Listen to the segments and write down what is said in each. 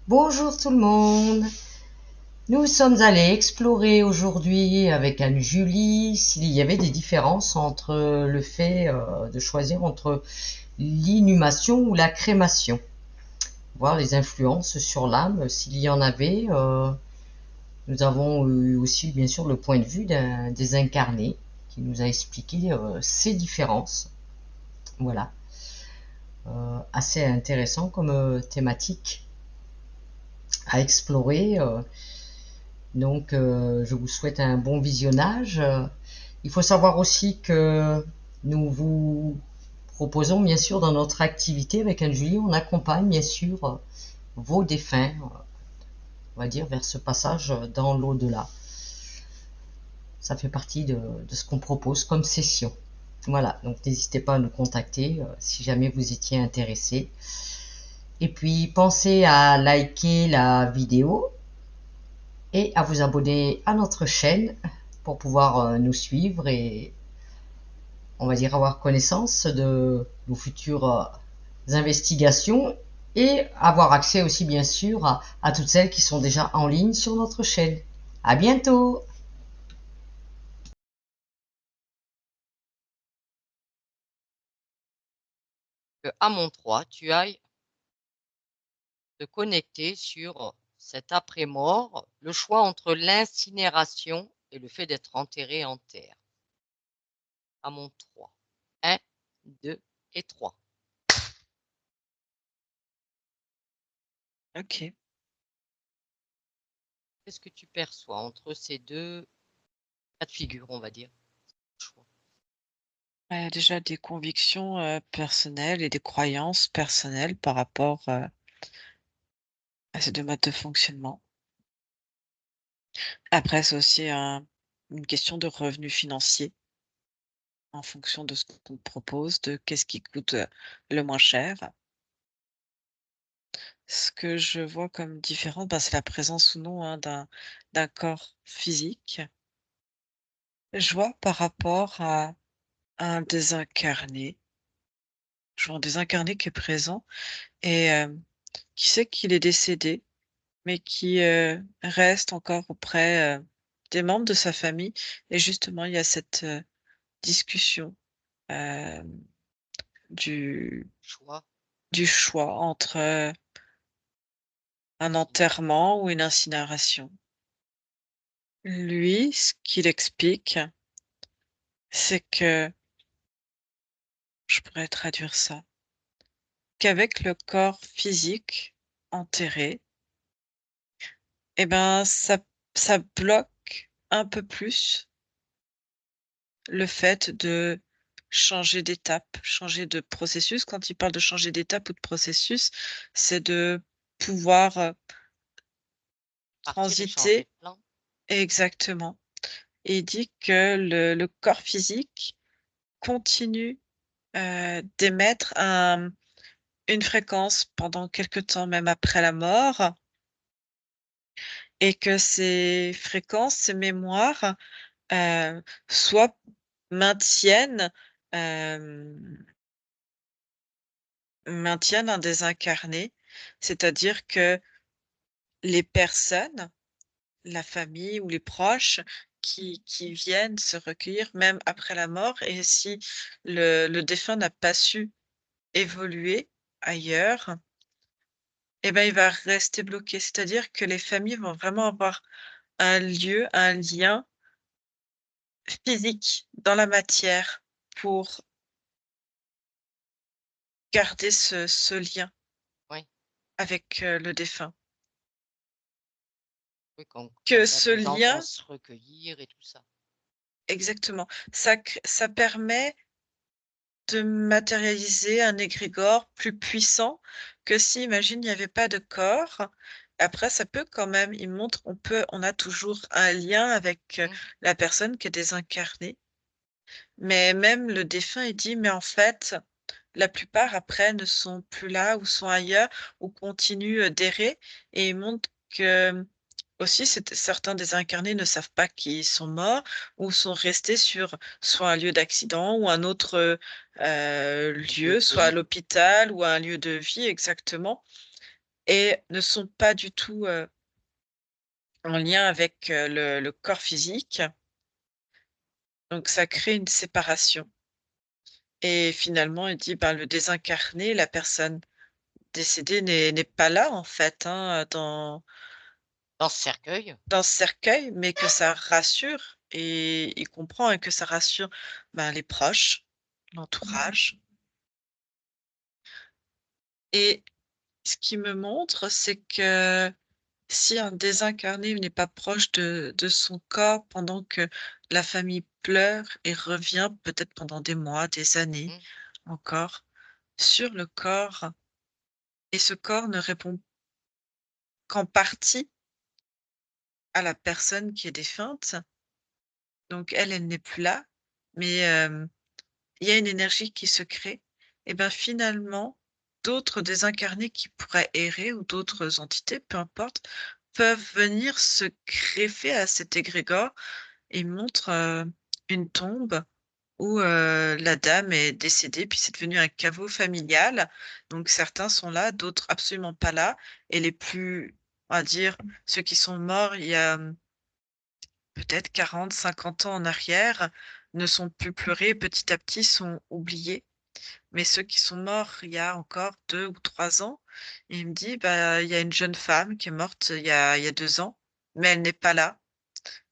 Bonjour tout le monde. Nous sommes allés explorer aujourd'hui avec Anne-Julie s'il y avait des différences entre le fait de choisir entre l'inhumation ou la crémation. Voir les influences sur l'âme, s'il y en avait. Nous avons eu aussi bien sûr le point de vue d'un des incarnés qui nous a expliqué ces différences. Voilà. Assez intéressant comme thématique à explorer. Donc, je vous souhaite un bon visionnage. Il faut savoir aussi que nous vous proposons, bien sûr, dans notre activité avec Anne-Julie, on accompagne, bien sûr, vos défunts, on va dire, vers ce passage dans l'au-delà. Ça fait partie de ce qu'on propose comme session. Voilà, donc n'hésitez pas à nous contacter si jamais vous étiez intéressé. Et puis, pensez à liker la vidéo et à vous abonner à notre chaîne pour pouvoir nous suivre et on va dire avoir connaissance de nos futures investigations et avoir accès aussi bien sûr à toutes celles qui sont déjà en ligne sur notre chaîne. À bientôt! À Montroi, tu ailles te connecter sur cet après-mort, le choix entre l'incinération et le fait d'être enterré en terre. À Montroi. 1, 2 et 3. OK. Qu'est-ce que tu perçois entre ces deux cas de figure, on va dire? Choix. Déjà des convictions, personnelles et des croyances personnelles par rapport, à ces 2 modes de fonctionnement. Après, c'est aussi une question de revenu financier en fonction de ce qu'on te propose, de qu'est-ce qui coûte, le moins cher. Ce que je vois comme différent, c'est la présence ou non, hein, d'un corps physique. Je vois par rapport à un désincarné. Je vois un désincarné qui est présent et qui sait qu'il est décédé, mais qui, reste encore auprès, des membres de sa famille et justement il y a cette, discussion, hem, du Choix. du choix entre, un enterrement ou une incinération. Lui, ce qu'il explique, c'est que je pourrais traduire ça, qu'avec le corps physique enterré ça bloque un peu plus le fait de changer d'étape, changer de processus. Quand il parle de changer d'étape ou de processus, c'est de pouvoir, Partir et changer transiter de plan. exactement. Et il dit que le corps physique continue, d'émettre une fréquence pendant quelque temps, même après la mort et que ces fréquences, ces mémoires, heu, soit maintiennent, hem maintiennent un désincarné, c'est-à-dire que les personnes, la famille ou les proches qui viennent se recueillir même après la mort et si le défunt n'a pas su évoluer ailleurs il va rester bloqué. C'est-à-dire que les familles vont vraiment avoir un lieu, un lien physique dans la matière pour garder ce lien Oui, avec, le défunt. oui, comme Que comme là, ce les gens vont lien se recueillir et tout ça. exactement, ça permet de matérialiser un égrégore plus puissant que si, imagine, il n'y avait pas de corps. Après, ça peut quand même il montre on a toujours un lien avec, Mmh. la personne qui est désincarnée. Mais même le défunt, il dit: «Mais en fait, la plupart après ne sont plus là ou sont ailleurs ou continuent, d'errer» et il montre que, aussi certains désincarnés ne savent pas qu'ils sont morts ou sont restés sur soit un lieu d'accident ou un autre, Lieu lieu, de soit à vie. l'hôpital ou un lieu de vie exactement et ne sont pas du tout, en lien avec, le corps physique. Donc ça crée une séparation et finalement, il dit, ben, le désincarné, la personne décédée n'est pas là, en fait, hein, Dans ce cercueil. dans ce cercueil, mais que ça rassure et il comprend et que ça rassure, ben, les proches, l'entourage et ce qu'il me montre, c'est que si un désincarné n'est pas proche de son corps pendant que la famille pleure et revient peut-être pendant des mois, des années Mmh. encore sur le corps et ce corps ne répond qu'en partie à la personne qui est défunte, donc elle, elle n'est plus là, mais il y a une énergie qui se crée et ben, finalement, d'autres désincarnés qui pourraient errer ou d'autres entités, peu importe, peuvent venir se greffer à cet égrégore et montre, une tombe où, la dame est décédée, puis c'est devenu un caveau familial. Donc certains sont là, d'autres absolument pas là et les plus on va dire, ceux qui sont morts il y a, peut-être 40, 50 ans en arrière, ne sont plus pleurés et petit à petit sont oubliés. Mais ceux qui sont morts il y a encore 2 ou 3 ans, il me dit: «Bah, il y a une jeune femme qui est morte il y a 2 ans, mais elle n'est pas là».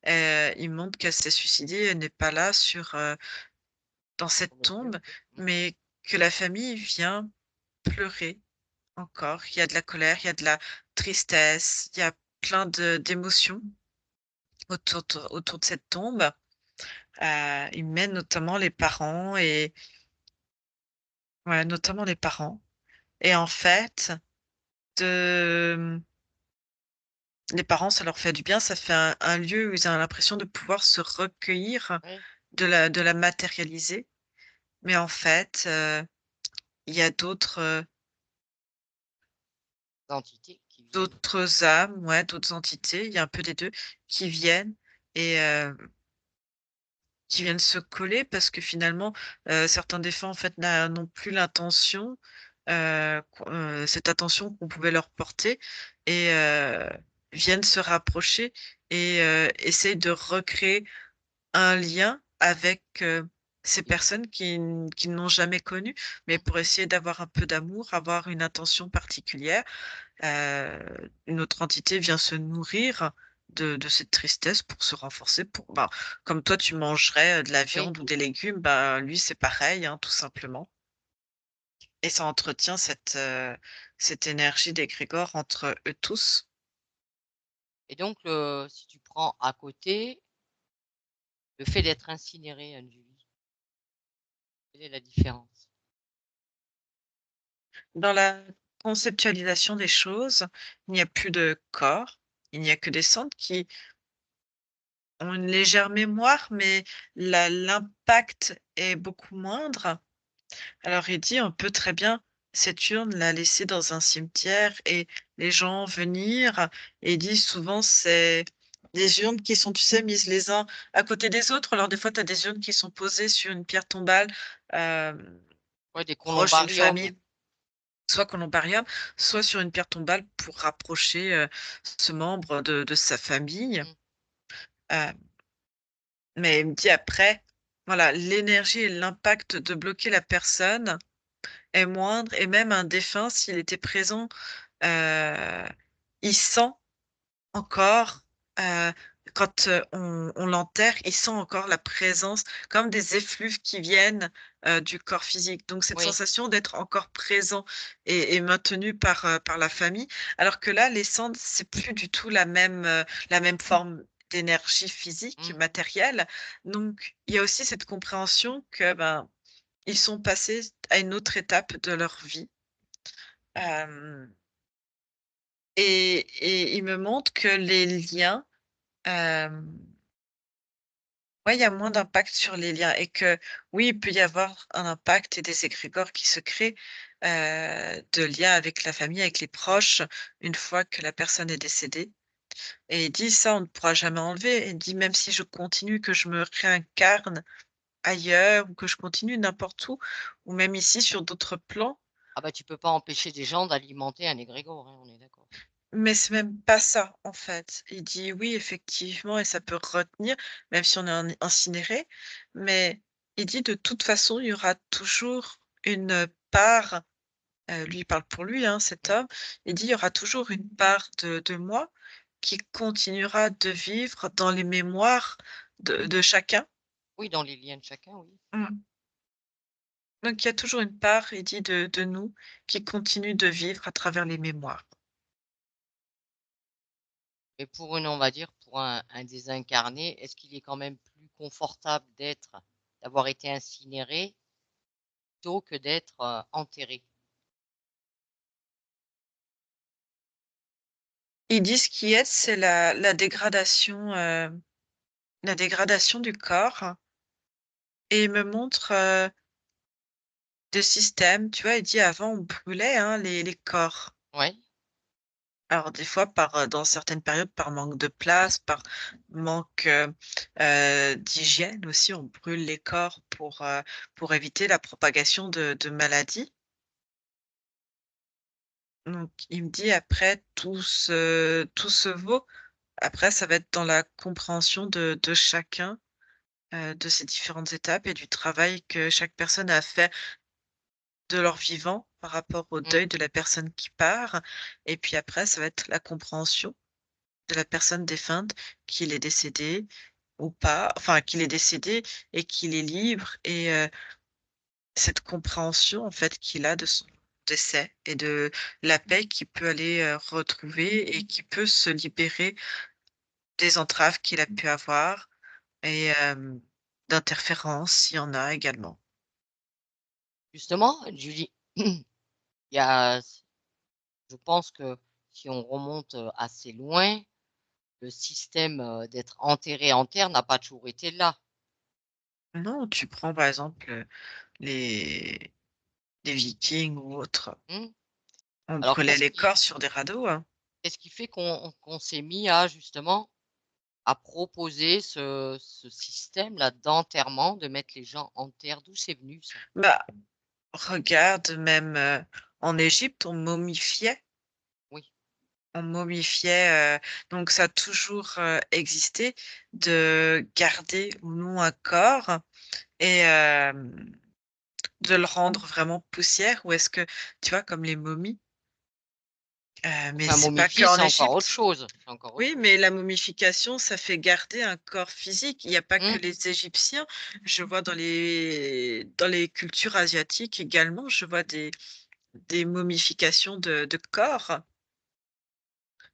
Il me montre qu'elle s'est suicidée, elle n'est pas là dans cette Sur le lieu. tombe, Mmh. mais que la famille vient pleurer encore. Il y a de la colère, il y a de la tristesse, il y a plein d'émotions autour de cette tombe. Il mène notamment les parents et ouais, notamment les parents et en fait, de les parents, ça leur fait du bien, ça fait un lieu où ils ont l'impression de pouvoir se recueillir, Oui. de la matérialiser, mais en fait, il y a D'entités qui viennent. d'autres âmes, ouais, d'autres entités, il y a un peu des 2 qui viennent et qui viennent se coller parce que finalement, certains défunts en fait n'ont plus l'intention, cette attention qu'on pouvait leur porter et viennent se rapprocher et essayent de recréer un lien avec, ces Et personnes qui n'ont jamais connu, mais mmh. pour essayer d'avoir un peu d'amour, avoir une intention particulière. Une autre entité vient se nourrir de cette tristesse pour se renforcer pour bah, comme toi tu mangerais, de la Oui. viande ou des légumes, bah, lui c'est pareil, hein, tout simplement et ça entretient cette énergie d'égrégore entre eux tous. Et donc si tu prends à côté, le fait d'être incinéré, Anne-Julie, quelle est la différence? Dans la conceptualisation des choses, il n'y a plus de corps, il n'y a que des cendres qui ont une légère mémoire, mais l'impact est beaucoup moindre. Alors il dit: «On peut très bien cette urne la laisser dans un cimetière et les gens venir» et il dit souvent c'est des urnes qui sont, tu sais, mises les uns à côté des autres. Alors des fois, tu as des urnes qui sont posées sur une pierre tombale, hem, Ouais, des proche d'une columbariums. famille, soit columbarium, soit sur une pierre tombale pour rapprocher, ce membre de sa famille. Mmh. Heu, mais il me dit après, voilà, l'énergie et l'impact de bloquer la personne est moindre et même un défunt s'il était présent, heu, il sent encore, heu, quand, on l'enterre, il sent encore la présence comme des effluves qui viennent, du corps physique. Donc cette Oui. sensation d'être encore présent et maintenu par la famille. Alors que là, les cendres, c'est plus du tout la même forme d'énergie physique, Mmh. matérielle. Donc il y a aussi cette compréhension que, ben, ils sont passés à une autre étape de leur vie. Hem et il me montre que les liens, hem, ouais, il y a moins d'impact sur les liens et que oui, il peut y avoir un impact et des égrégores qui se créent, de liens avec la famille, avec les proches, une fois que la personne est décédée et il dit: «Ça, on ne pourra jamais enlever». Il dit: «Même si je continue, que je me réincarne ailleurs ou que je continue n'importe où ou même ici sur d'autres plans, Ah bah, tu peux pas empêcher des gens d'alimenter un égrégore, hein, on est d'accord. Mais c'est même pas ça, en fait. Il dit: «Oui, effectivement et ça peut retenir, même si on est incinéré», mais il dit: «De toute façon, il y aura toujours une part», lui, il parle pour lui, hein, cet Mmh. homme, il dit: «Il y aura toujours une part de moi qui continuera de vivre dans les mémoires de chacun». Oui, dans les liens de chacun, oui. Mmh. Donc il y a toujours une part, il dit, de nous qui continue de vivre à travers les mémoires. Mais pour une on va dire, pour un désincarné, est-ce qu'il est quand même plus confortable d'avoir été incinéré plutôt que d'être, enterré? Ils disent ce qui est, c'est la dégradation du corps et il me montre, des systèmes, tu vois? Il dit: «Avant, on brûlait, hein, les corps». Ouais. Alors des fois dans certaines périodes, par manque de place, par manque, d'hygiène aussi, on brûle les corps pour éviter la propagation de maladies. Donc il me dit: «Après tout se vaut». Après ça va être dans la compréhension de chacun, de ces différentes étapes et du travail que chaque personne a fait de leur vivant par rapport au Mmh. deuil de la personne qui part et puis après ça va être la compréhension de la personne défunte, qu'il est décédé ou pas, enfin qu'il est décédé et qu'il est libre et cette compréhension en fait qu'il a de son décès et de la paix qu'il peut aller, retrouver et qui peut se libérer des entraves qu'il a pu avoir et d'interférences s'il y en a également. Justement, Julie, il y a je pense que si on remonte, assez loin, le système, d'être enterré en terre n'a pas toujours été là. Non, tu prends par exemple, les les Vikings ou autres, Mmh. on Alors brûlait les corps sur des radeaux, hein. qu'est-ce qui fait qu'on s'est mis à justement à proposer ce système-là d'enterrement, de mettre les gens en terre? D'où c'est venu ça? Bah, regarde même, en Égypte, Oui. on momifiait, donc ça a toujours, existé de garder ou non un corps et de le rendre vraiment poussière ou est-ce que tu vois comme les momies, mais Enfin c'est pas momifier, qu'en c'est encore autre Égypte. chose, c'est encore autre Oui, chose. mais la momification, ça fait garder un corps physique. Il y a pas que Mmh. les Égyptiens. Je vois dans les cultures asiatiques également, je vois des momifications de corps.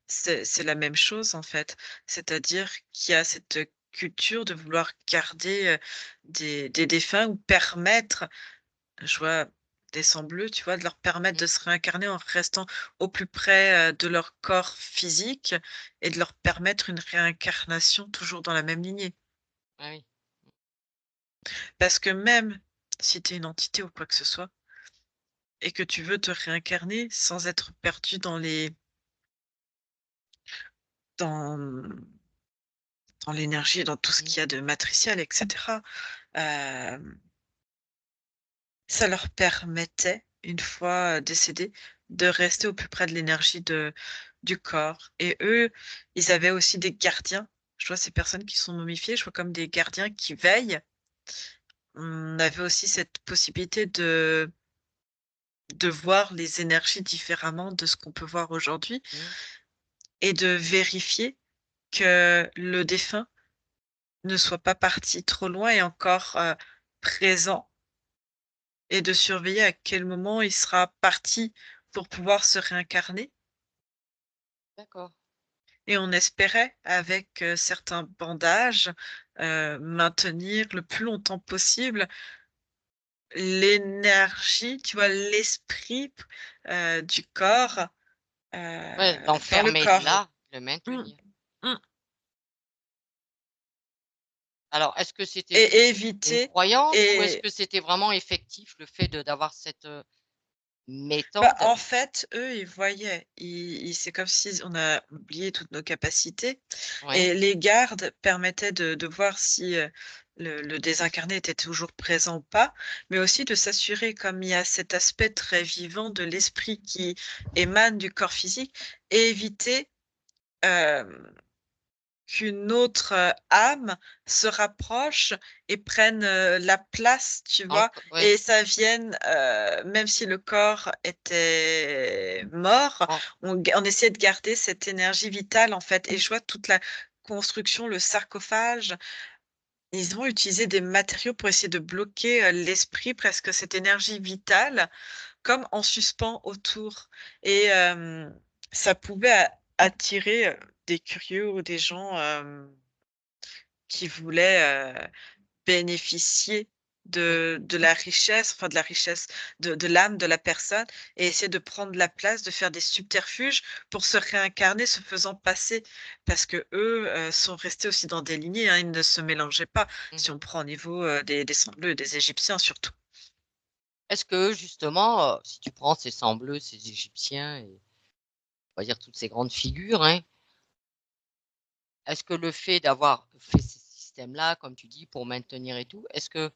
C'est la même chose, en fait. C'est-à-dire qu'il y a cette culture de vouloir garder, des défunts ou permettre, je vois des sangs bleus, tu vois? De leur permettre Mmh. de se réincarner en restant au plus près, de leur corps physique et de leur permettre une réincarnation toujours dans la même lignée. Ah oui. Parce que même si tu es une entité ou quoi que ce soit et que tu veux te réincarner sans être perdu dans, dans l'énergie, dans tout ce Mmh. qu'il y a de matriciel et cetera, hem, ça leur permettait, une fois, décédés, de rester au plus près de l'énergie du corps et eux, ils avaient aussi des gardiens. Je vois ces personnes qui sont momifiées, je vois comme des gardiens qui veillent. On avait aussi cette possibilité de voir les énergies différemment de ce qu'on peut voir aujourd'hui Mmh. et de vérifier que le défunt ne soit pas parti trop loin et encore, présent et de surveiller à quel moment il sera parti pour pouvoir se réincarner D'accord. et on espérait avec, certains bandages, maintenir le plus longtemps possible l'énergie, tu vois? L'esprit, du corps, Ouais, dans le l'enfermer corps. là, le Mmh, maintenir. mmh Alors est-ce que c'était juste et une éviter croyance ou est-ce et que c'était vraiment effectif le fait d'avoir cette, bah, méthode? en fait, eux, ils voyaient, ils c'est comme si on a oublié toutes nos capacités Oui. et les gardes permettaient de voir si, le désincarné était toujours présent ou pas, mais aussi de s'assurer, comme il y a cet aspect très vivant de l'esprit qui émane du corps physique, et éviter, hem, qu'une autre, âme se rapproche et prenne, la place, tu vois? Ouais, Et ça vienne, même si le corps était mort, bon, on essayait de garder cette énergie vitale, en fait, et je vois toute la construction, le sarcophage. Ils ont utilisé des matériaux pour essayer de bloquer, l'esprit, presque cette énergie vitale, comme en suspens autour, et ça pouvait attirer, des curieux ou des gens, qui voulaient, bénéficier oui. de la richesse, enfin de la richesse, de l'âme de la personne, et essayer de prendre la place, de faire des subterfuges pour se réincarner, se faisant passer. Parce qu'eux, sont restés aussi dans des lignées, hein, ils ne se mélangeaient pas, Mmh. si on prend au niveau, des sangs bleus, des Égyptiens surtout. Est-ce que justement, si tu prends ces sangs bleus, ces Égyptiens et on va dire toutes ces grandes figures, hein, est-ce que le fait d'avoir fait ces systèmes-là, comme tu dis, pour maintenir et tout, est-ce que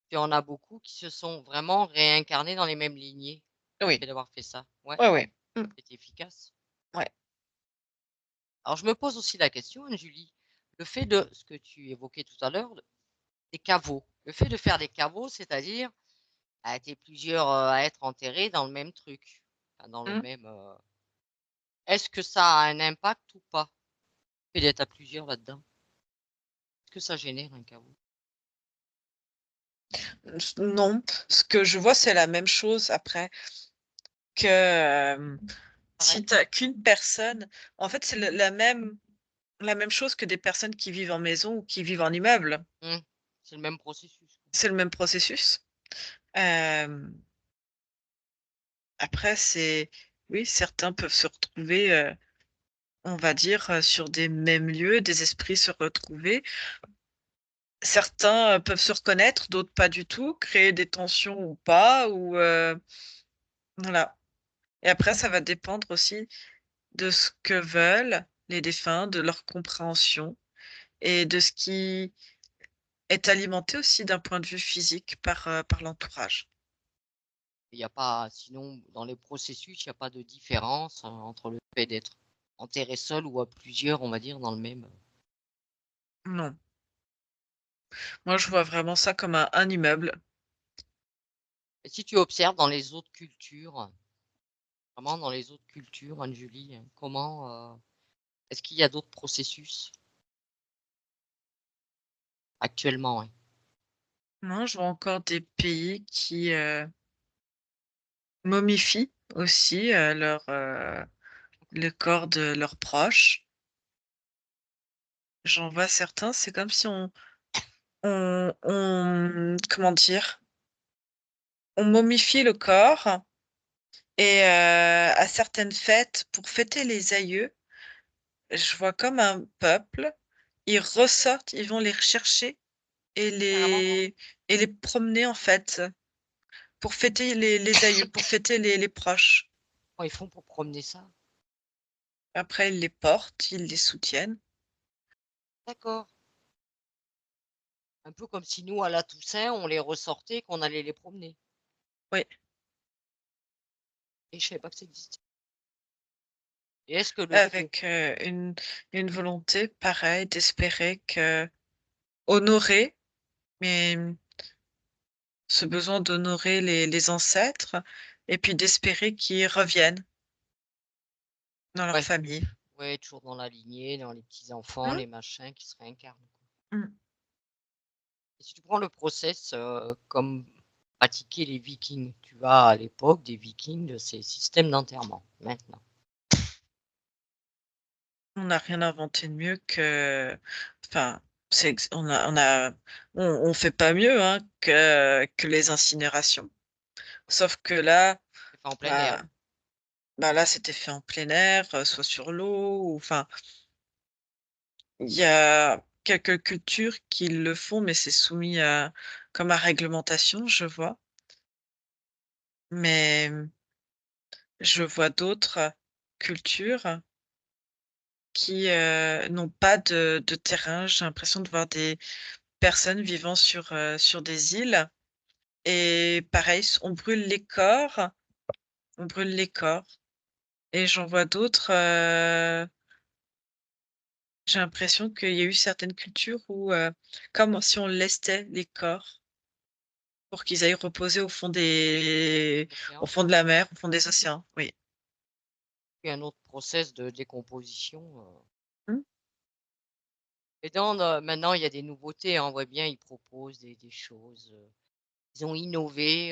tu en as beaucoup qui se sont vraiment réincarnés dans les mêmes lignées? Le Oui, fait d'avoir fait ça? Ouais, ouais, ouais. Mmh, c'était efficace? ouais. Alors je me pose aussi la question, Anne-Julie, le fait de ce que tu évoquais tout à l'heure, des caveaux. Le fait de faire des caveaux, c'est-à-dire, tu es plusieurs, à être enterrés dans le même truc, enfin dans le Mmh. même, est-ce que ça a un impact ou pas? Le fait d'être à plusieurs là-dedans? Est-ce que ça génère un chaos? Non, ce que je vois, c'est la même chose après que, si Pareil? tu as qu'une personne, en fait, c'est le la même chose que des personnes qui vivent en maison ou qui vivent en immeuble. Mmh. C'est le même processus, quoi. C'est le même processus. Hem, Après c'est oui, certains peuvent se retrouver, on va dire, sur des mêmes lieux, des esprits se retrouver. Certains, peuvent se reconnaître, d'autres pas du tout, créer des tensions ou pas, ou, voilà, et après ça va dépendre aussi de ce que veulent les défunts, de leur compréhension et de ce qui est alimenté aussi d'un point de vue physique par l'entourage. Il y a pas sinon dans les processus, il y a pas de différence, entre le fait d'être enterré seul ou à plusieurs, on va dire, dans le même, Non, moi je vois vraiment ça comme un immeuble. et si tu observes dans les autres cultures, vraiment dans les autres cultures, Anne-Julie, comment, est-ce qu'il y a d'autres processus actuellement, ouais? Non, je vois encore des pays qui, momifient aussi, le corps de leurs proches. J'en vois certains, c'est comme si comment dire? On momifie le corps, et à certaines fêtes, pour fêter les aïeux, je vois comme un peuple, ils ressortent, ils vont les rechercher et Carrément, ouais. les promener, en fait, pour fêter les aïeux, pour fêter les proches. Comment ils font pour promener ça? Après, ils les portent, ils les soutiennent. D'accord. Un peu comme si nous, à la Toussaint, on les ressortait, qu'on allait les promener, Oui, et je savais pas que ça existait, et est-ce que le fait de avec, une volonté pareille d'espérer que honorer, mais ce besoin d'honorer les ancêtres, et puis d'espérer qu'ils reviennent dans leur ouais, famille. ouais, toujours dans la lignée, dans les petits-enfants, Mmh, les machins qui se réincarnent, quoi. mmh. Et si tu prends le process, comme pratiquaient les Vikings, tu vas à l'époque des Vikings, de ces systèmes d'enterrement, maintenant. On n'a rien inventé de mieux que, enfin, c'est ex on fait pas mieux, hein, que les incinérations. Sauf que là, C'est fait en plein air. bah là, c'était fait en plein air, soit sur l'eau, ou enfin, il y a quelques cultures qui le font, mais c'est soumis à comme à réglementation, je vois. Mais, je vois d'autres cultures qui, n'ont pas de terrain. J'ai l'impression de voir personnes vivant sur des îles et pareil, on brûle les corps et j'en vois d'autres, j'ai l'impression qu'il y a eu certaines cultures où, comme si on lestait les corps pour qu'ils aillent reposer au océan. fond de la mer, au fond des océans, oui. Puis un autre process de décomposition. Mmh. Et maintenant, il y a des nouveautés, hein, on voit bien, ils proposent des choses. Ils ont innové.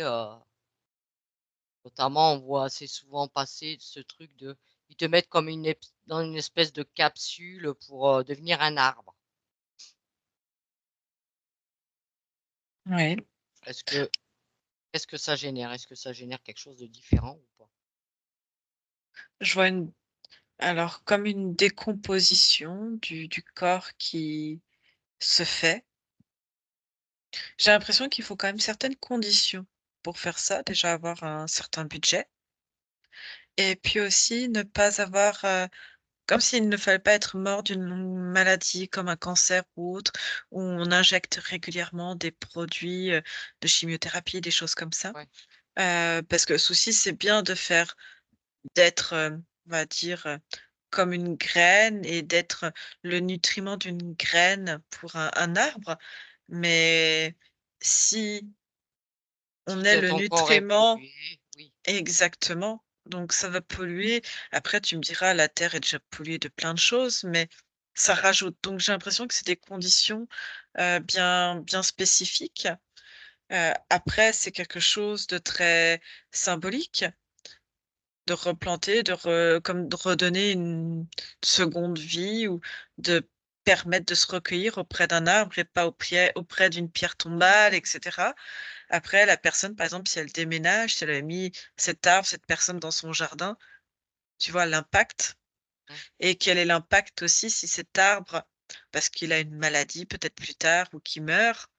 Notamment, on voit assez souvent passer ce truc de, ils te mettent comme dans une espèce de capsule pour devenir un arbre. Ouais. Est-ce que, qu'est-ce que ça génère? Est-ce que ça génère quelque chose de différent ou pas? Je vois alors comme une décomposition du corps qui se fait. J'ai l'impression qu'il faut quand même certaines conditions pour faire ça. Déjà avoir un certain budget et puis aussi ne pas avoir, comme s'il ne fallait pas être mort d'une maladie comme un cancer ou autre, où on injecte régulièrement des produits, de chimiothérapie, des choses comme ça. Ouais, Parce que le souci, c'est bien d'être, on va dire, comme une graine et d'être le nutriment d'une graine pour un arbre. Mais si on si est le ton corps est nutriment pollué, oui. exactement, donc ça va polluer. Après tu me diras, la terre est déjà polluée de plein de choses, mais ça rajoute. Donc j'ai l'impression que c'est des conditions, bien spécifiques. Après c'est quelque chose de très symbolique. De replanter, de redonner une seconde vie ou de permettre de se recueillir auprès d'un arbre et pas auprès d'une pierre tombale et cetera. Après la personne, par exemple, si elle déménage, si elle a mis cet arbre, cette personne dans son jardin, tu vois l'impact? Mmh. Et quel est l'impact aussi si cet arbre, parce qu'il a une maladie peut-être plus tard ou qu'il meurt,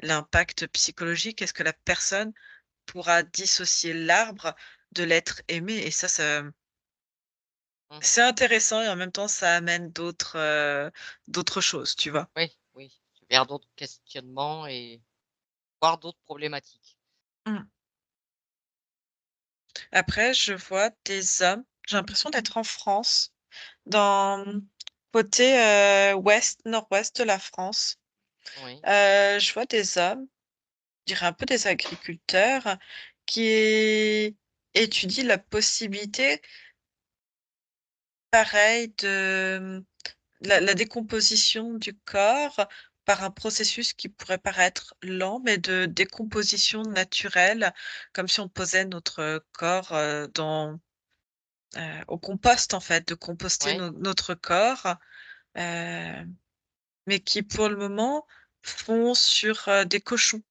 l'impact psychologique, est-ce que la personne pourra dissocier l'arbre de l'être aimé? Et ça Mmh. c'est intéressant et en même temps, ça amène d'autres choses, tu vois? Oui, oui. Vers d'autres questionnements et voire d'autres problématiques. Mmh. Après, je vois des hommes j'ai l'impression d'être en France, dans côté, ouest, nord-ouest de la France. Oui, Je vois des hommes, je dirais un peu des agriculteurs, qui étudient la possibilité, pareil, de la décomposition du corps par un processus qui pourrait paraître lent, mais de décomposition naturelle, comme si on posait notre corps, au compost en fait, de composter oui. notre corps, heu, mais qui pour le moment font sur, des cochons.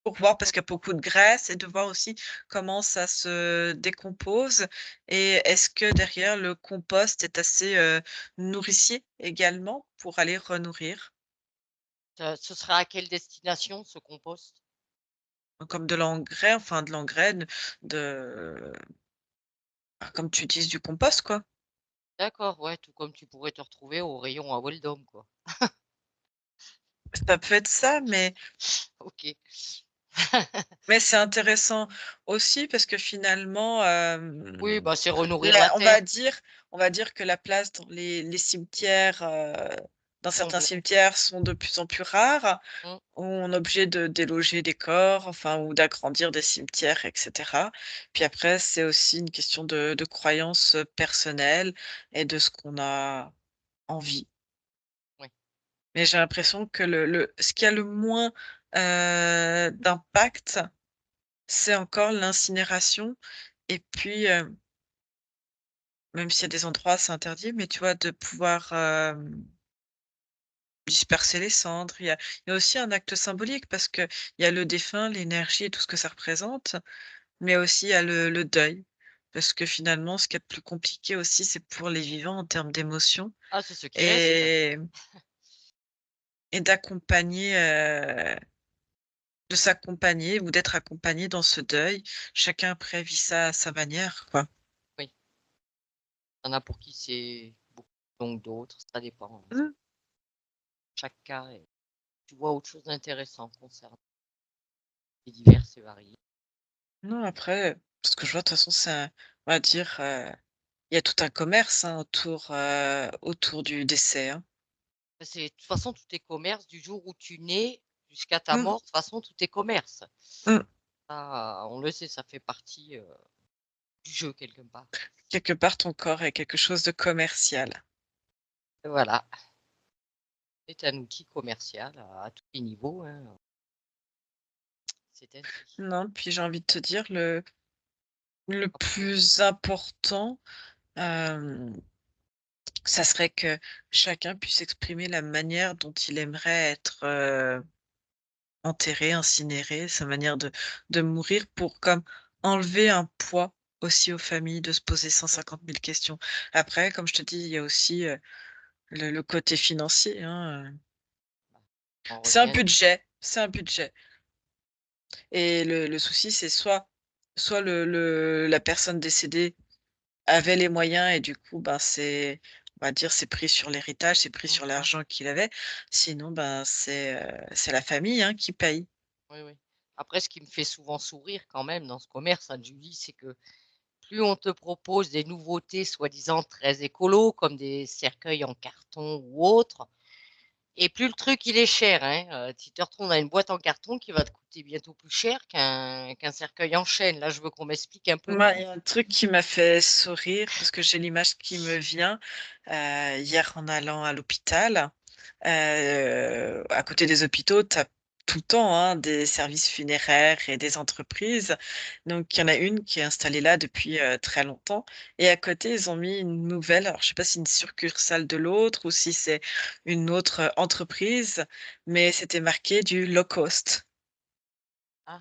Pour voir parce qu'il y a beaucoup de graisse et de voir aussi comment ça se décompose et est-ce que derrière le compost est assez, nourricier également pour aller renourrir? Ce serait à quelle destination ce compost? Comme de l'engrais, enfin de l'engrais, de comme tu utilises du compost quoi. D'accord, ouais, tout comme tu pourrais te retrouver au rayon à Weldom, quoi. Ça peut être ça, OK. mais c'est intéressant aussi parce que finalement, Oui, bah, c'est renourrir là la terre, on va dire que la place dans les cimetières, dans certains comble. cimetières sont de plus en plus rares. Mmh, Où on est obligé de déloger des corps, enfin ou d'agrandir des cimetières et cetera. Puis après, c'est aussi une question de croyance, personnelle et de ce qu'on a envie. oui. Mais j'ai l'impression que le ce qui a le moins, d'impact, c'est encore l'incinération et puis, même s'il y a des endroits c'est interdit, mais tu vois, de pouvoir, disperser les cendres. Il y a aussi un acte symbolique parce qu'il y a le défunt, l'énergie et tout ce que ça représente. Mais aussi il y a le deuil, parce que finalement, ce qui est le plus compliqué aussi, c'est pour les vivants en termes d'émotions Ah, c'est ce qui reste. et d'accompagner, de s'accompagner ou d'être accompagné dans ce deuil. Chacun après vit ça à sa manière, quoi. Oui, il y en a pour qui c'est beaucoup donc d'autres, ça dépend. Mmh. Chaque cas est tu vois autre chose d'intéressant concernant les divers et variés. Non, après, ce que je vois, de toute façon, on va dire, il y a tout un commerce, hein, autour du décès, hein. De toute façon, tout est commerce du jour où tu nais jusqu'à ta Mmh, mort. De toute façon, tout est commerce. mmh. Ça, on le sait, ça fait partie du jeu quelque part. Quelque part, ton corps est quelque chose de commercial. Voilà, c'est un outil commercial à tous les niveaux, hein. C'est ainsi. Non, puis j'ai envie de te dire le Après, plus important, hem, ça serait que chacun puisse exprimer la manière dont il aimerait être, enterré, incinéré, sa manière de mourir pour comme enlever un poids aussi aux familles, de se poser cent oui, cinquante mille questions. Après, comme je te dis, il y a aussi, le côté financier, hein, bah, on c'est un revient. budget, c'est un budget et le souci, c'est soit la personne décédée avait les moyens et du coup, ben, on va dire, c'est pris sur l'héritage, c'est pris sur Mmh. l'argent qu'il avait. Sinon, ben, c'est la famille, hein, qui paye. Oui, oui. Après, ce qui me fait souvent sourire quand même dans ce commerce, hein, Julie, c'est que plus on te propose des nouveautés soi-disant très écolo, comme des cercueils en carton ou autres, et plus le truc il est cher, hein. Tu te retrouves dans une boîte en carton qui va te coûter bientôt plus cher qu'un cercueil en chêne. Là, je veux qu'on m'explique un peu. Moi, il y a un truc qui m'a fait sourire parce que j'ai l'image qui me vient, hier en allant à l'hôpital. À côté des hôpitaux, tu as tout le temps, hein, des services funéraires et des entreprises. Donc il y en a une qui est installée là depuis, très longtemps et à côté, ils ont mis une nouvelle, alors je sais pas si c'est une succursale de l'autre ou si c'est une autre, entreprise, mais c'était marqué du low cost. Ah,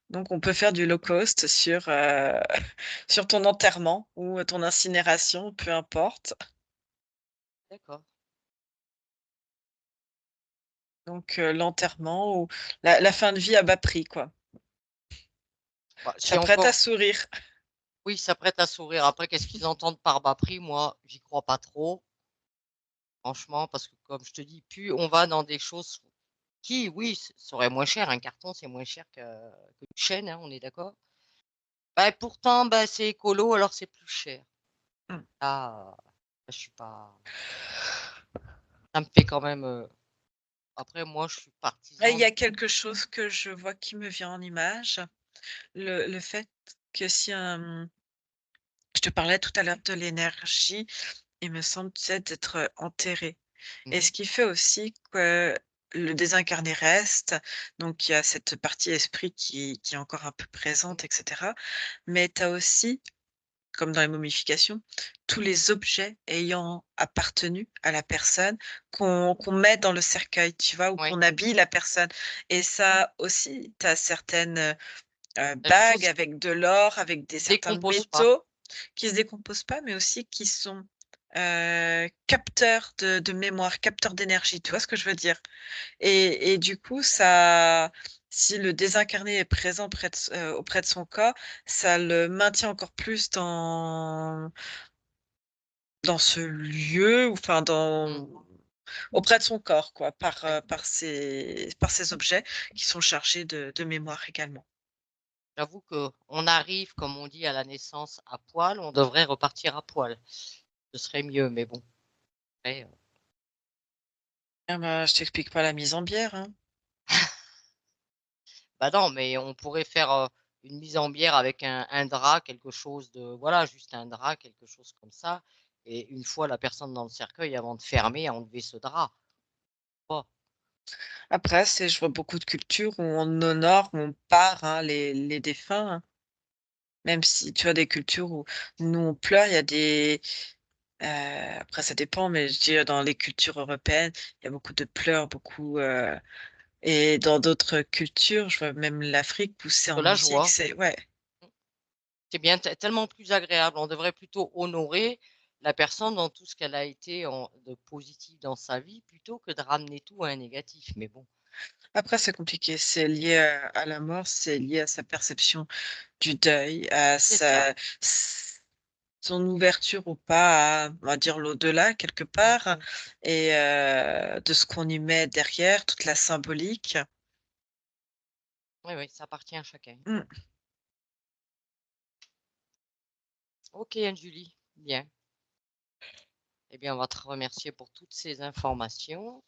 Donc on peut faire du low cost sur, sur ton enterrement ou ton incinération, peu importe. d'accord. Donc l'enterrement ou la fin de vie à bas prix, quoi. Bah, Ça si prête à encore, sourire. oui, ça prête à sourire. Après, qu'est-ce qu'ils entendent par bas prix? Moi, j'y crois pas trop, franchement, parce que comme je te dis, plus on va dans des choses qui, oui, serait moins cher. Un carton, c'est moins cher que du chêne, hein, on est d'accord? Bah, pourtant, bah, c'est écolo, alors c'est plus cher. Mmh. Là, je suis pas. Ça me fait quand même. Après, moi, je suis Là, il partisan. y a quelque chose que je vois qui me vient en image, le fait que si, je te parlais tout à l'heure de l'énergie, il me semble, tu sais, d'être, enterré et Mhm. ce qui fait aussi que le désincarné reste, donc il y a cette partie esprit qui est encore un peu Oui, présente et cetera, mais tu as aussi, comme dans les momifications, tous les objets ayant appartenu à la personne qu'on met dans le cercueil, tu vois? Ou oui. qu'on habille la personne et ça aussi, tu as certaines, Les choses bagues avec de l'or, avec des qui se certains décomposent pas. métaux qui se décomposent pas, mais aussi qui sont, capteurs de mémoire, capteurs d'énergie, tu vois ce que je veux dire? Et du coup, ça si le désincarné est présent auprès de son corps, ça le maintient encore plus dans ce lieu ou enfin Mm. auprès de son corps quoi, par, Ouais. par ces objets qui sont chargés de mémoire également. J'avoue que on arrive, comme on dit, à la naissance à poil. On devrait repartir à poil. Ce serait mieux, mais bon. Après, Ah bah, je t'explique pas la mise en bière, hein. bah non, mais on pourrait faire une mise en bière avec un drap, quelque chose de, voilà, juste un drap, quelque chose comme ça. Et une fois la personne dans le cercueil, avant de fermer, enlever ce drap. Pas. Après, je vois beaucoup de cultures où on honore, où on part, hein, les défunts, hein. Même si tu as des cultures où nous on pleure, il y a des après ça dépend, mais je dirais dans les cultures européennes, il y a beaucoup de pleurs, beaucoup, et dans d'autres cultures, je vois même l'Afrique pousser en De la musique, joie. c'est ouais. C'est bien, tellement plus agréable. On devrait plutôt honorer la personne dans tout ce qu'elle a été de positif dans sa vie, plutôt que de ramener tout à un négatif. Mais bon, Après c'est compliqué, c'est lié à la mort, c'est lié à sa perception du deuil, à c'est ça. sa son ouverture ou pas à, on va dire, l'au-delà quelque part, et de ce qu'on y met derrière, toute la symbolique. Oui, oui, ça appartient à chacun. Mmh. Ok, Anne-Julie, bien. Eh bien, on va te remercier pour toutes ces informations.